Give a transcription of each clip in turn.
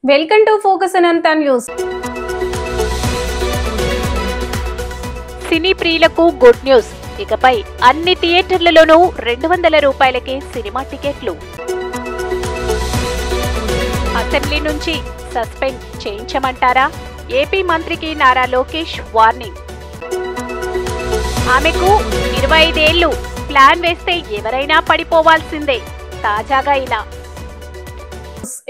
Welcome to Focus Anantha News. Cine ప్రియులకు good news. ఇకపై అన్ని థియేటర్లలోనూ 200 రూపాయలకే సినిమా టికెట్లు. అసెంబ్లీ నుంచి సస్పెండ్ చేయించమంటారా? ఏపీ మంత్రికి నారా లోకేష్ వార్నింగ్. ఆమెకు 25 ఏళ్లు. ప్లాన్ వేస్తే ఎవరైనా పడిపోవాల్సిందే. తాజాగా ఇలా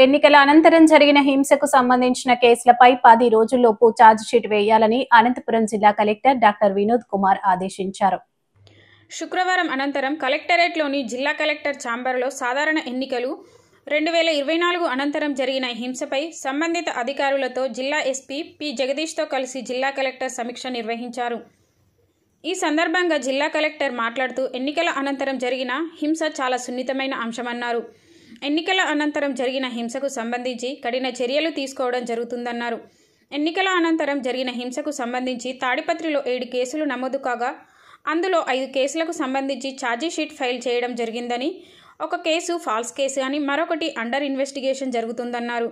ఎన్నికల అనంతరం జరిగిన హింసకు సంబంధించిన కేసులపై 10 రోజుల్లోపు ఛార్జిషీట్ వేయాలని అనంతపురం జిల్లా కలెక్టర్ డాక్టర్ వినోద్ కుమార్ ఆదేశించారు. శుక్రవారం అనంతరం కలెక్టరేట్లోని జిల్లా కలెక్టర్ ఛాంబర్లో సాధారణ ఎన్నికలు 2024 అనంతరం జరిగిన హింసపై సంబంధిత అధికారులతో జిల్లా ఎస్పీ పి జగదీష్తో కలిసి జిల్లా కలెక్టర్ సమీక్ష నిర్వహించారు. ఈ సందర్భంగా జిల్లా కలెక్టర్ మాట్లాడుతూ ఎన్నికల అనంతరం జరిగిన హింస చాలా సున్నితమైన అంశమన్నారు. ఎన్నికల అనంతరం జరిగిన హింసకు సంబంధించి కఠిన చర్యలు తీసుకోవడం జరుగుతుందన్నారు. ఎన్నికల అనంతరం జరిగిన హింసకు సంబంధించి తాడిపత్రిలో 7 కేసులు నమోదు కాగా అందులో 5 కేసులకు సంబంధించి ఛార్జిషీట్ ఫైల్ చేయడం జరిగిందని, ఒక కేసు ఫాల్స్ కేసు అని, మరొకటి అండర్ ఇన్వెస్టిగేషన్ జరుగుతుందన్నారు.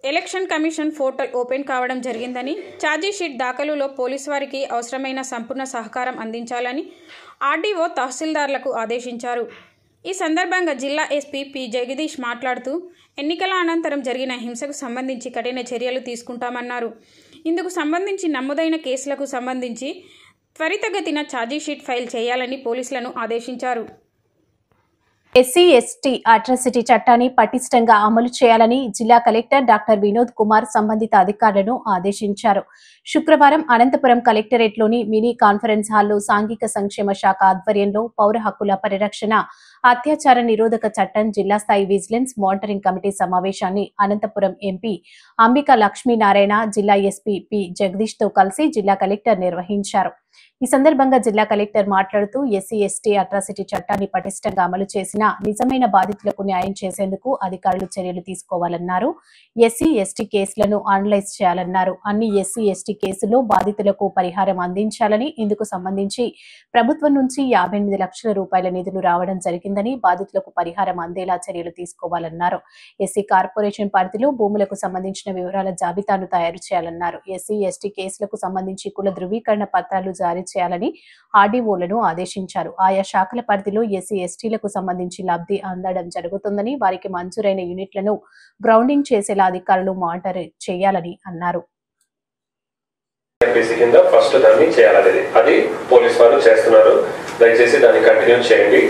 ఎలక్షన్ కమిషన్ పోర్టల్ ఓపెన్ కావడం జరిగిందని, ఛార్జిషీట్ దాఖలులో పోలీసు వారికి అవసరమైన సంపూర్ణ సహకారం అందించాలని ఆర్డీఓ తహసీల్దార్లకు ఆదేశించారు. ఈ సందర్భంగా జిల్లా ఎస్పీ పి జగదీష్ మాట్లాడుతూ ఎన్నికల అనంతరం జరిగిన హింసకు సంబంధించి కఠిన చర్యలు తీసుకుంటామన్నారు. ఇందుకు సంబంధించి నమోదైన కేసులకు సంబంధించి త్వరితగతిన ఛార్జిషీట్ ఫైల్ చేయాలని పోలీసులను ఆదేశించారు. ఎస్సీ ఎస్టీ అట్రాసిటీ చట్టాన్ని పటిష్టంగా అమలు చేయాలని జిల్లా కలెక్టర్ డాక్టర్ వినోద్ కుమార్ సంబంధిత అధికారులను ఆదేశించారు. శుక్రవారం అనంతపురం కలెక్టరేట్లోని మినీ కాన్ఫరెన్స్ హాల్లో సాంఘిక సంక్షేమ శాఖ ఆధ్వర్యంలో పౌర హక్కుల పరిరక్షణ, అత్యాచార నిరోధక చట్టం జిల్లా స్థాయి విజిలెన్స్ మానిటరింగ్ కమిటీ సమావేశాన్ని అనంతపురం ఎంపీ అంబికా లక్ష్మీనారాయణ జిల్లా ఎస్పీ పి జగదీష్ తో కలిసి జిల్లా కలెక్టర్ నిర్వహించారు. ఈ సందర్భంగా జిల్లా కలెక్టర్ మాట్లాడుతూ ఎస్సీ ఎస్టీ అట్రాసిటీ చట్టాన్ని పటిష్టంగా అమలు చేసిన నిజమైన బాధితులకు న్యాయం చేసేందుకు అధికారులు చర్యలు తీసుకోవాలన్నారు. ఎస్సీ ఎస్టీ కేసులను అనలైజ్ చేయాలన్నారు. అన్ని ఎస్సీ ఎస్టీ కేసుల్లో బాధితులకు పరిహారం అందించాలని, ఇందుకు సంబంధించి ప్రభుత్వం నుంచి 58 లక్షల రూపాయల నిధులు రావడం జరిగిందని, బాధితులకు పరిహారం అందేలా చర్యలు తీసుకోవాలన్నారు. ఎస్సీ కార్పొరేషన్ పరిధిలో భూములకు సంబంధించిన వివరాల జాబితాను తయారు చేయాలన్నారు. ఎస్సీ ఎస్టీ కేసులకు సంబంధించి కుల ధృవీకరణ పత్రాలు జారీ చేయాలని ఆర్డీఓలను ఆదేశించారు. ఆయా శాఖల పరిధిలో ఎస్సీ ఎస్టీలకు సంబంధించి లబ్ధి అందడం జరుగుతుందని, వారికి మంజూరైన యూనిట్లను గ్రౌండింగ్ చేసేలా అధికారులు మానిటర్ చేయాలని అన్నారు. ఫస్ట్ దాన్ని చేయాలనేది అది పోలీస్ వారు చేస్తున్నారు. దయచేసి దాన్ని కంటిన్యూ చేయండి.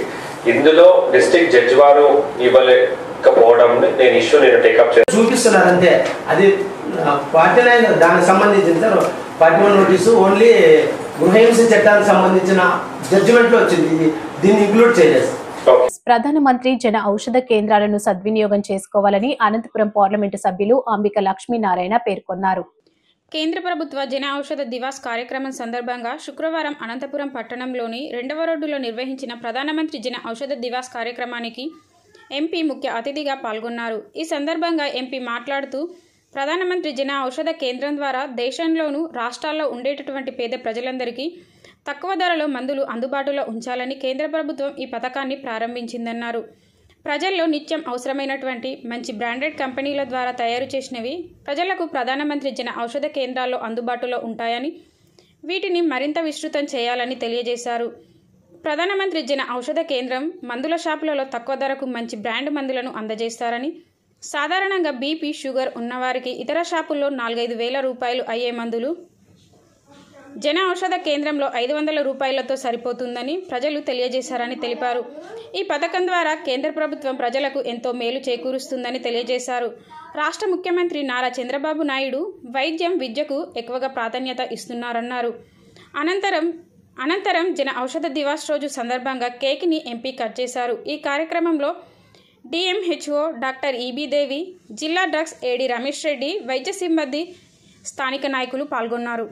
ఇందులో డిస్ట్రిక్ట్ జడ్జి వారు ఇవ్వలేకపోవడం నేను ఇష్యూ టేకప్ చేస్తాను చూపిస్తున్నారంటే అది పార్టీ దానికి సంబంధించిన పార్టీ నోటీసు ఓన్లీ గృహహింస చట్టానికి సంబంధించిన జడ్జిమెంట్ లో వచ్చింది. దీన్ని ఇంక్లూడ్ చేయలేదు. ప్రధానమంత్రి జన ఔషధ కేంద్రాలను సద్వినియోగం చేసుకోవాలని అనంతపురం పార్లమెంటు సభ్యులు అంబికా లక్ష్మీనారాయణ పేర్కొన్నారు. కేంద్ర ప్రభుత్వ జన ఔషధ దివాస్ కార్యక్రమం సందర్భంగా శుక్రవారం అనంతపురం పట్టణంలోని 2వ రోడ్డులో నిర్వహించిన ప్రధానమంత్రి జన ఔషధ దివాస్ కార్యక్రమానికి ఎంపీ ముఖ్య అతిథిగా పాల్గొన్నారు. ఈ సందర్భంగా ఎంపీ మాట్లాడుతూ ప్రధానమంత్రి జన ఔషధ కేంద్రం ద్వారా దేశంలోనూ రాష్ట్రాల్లో ఉండేటటువంటి పేద ప్రజలందరికీ తక్కువ ధరలో మందులు అందుబాటులో ఉంచాలని కేంద్ర ప్రభుత్వం ఈ పథకాన్ని ప్రారంభించిందన్నారు. ప్రజల్లో నిత్యం అవసరమైనటువంటి మంచి బ్రాండెడ్ కంపెనీల ద్వారా తయారు చేసినవి ప్రజలకు ప్రధానమంత్రి జన ఔషధ కేంద్రాల్లో అందుబాటులో ఉంటాయని, వీటిని మరింత విస్తృతం చేయాలని తెలియజేశారు. ప్రధానమంత్రి జన ఔషధ కేంద్రం మందుల షాపులలో తక్కువ ధరకు మంచి బ్రాండ్ మందులను అందజేస్తారని, సాధారణంగా బీపీ, షుగర్ ఉన్నవారికి ఇతర షాపుల్లో 4-5 వేల రూపాయలు అయ్యే మందులు జన ఔషధ కేంద్రంలో 500 రూపాయలతో సరిపోతుందని ప్రజలు తెలియజేశారని తెలిపారు. ఈ పథకం ద్వారా కేంద్ర ప్రభుత్వం ప్రజలకు ఎంతో మేలు చేకూరుస్తుందని తెలియజేశారు. రాష్ట్ర ముఖ్యమంత్రి నారా చంద్రబాబు నాయుడు వైద్యం, విద్యకు ఎక్కువగా ప్రాధాన్యత ఇస్తున్నారన్నారు. అనంతరం జన ఔషధ దివాస్ రోజు సందర్భంగా కేక్ని ఎంపీ కట్ చేశారు. ఈ కార్యక్రమంలో డిఎంహెచ్ఓ డాక్టర్ ఈబీ దేవి, జిల్లా డ్రగ్స్ ఏడీ రమేష్ రెడ్డి, వైద్య సిబ్బంది, స్థానిక నాయకులు పాల్గొన్నారు.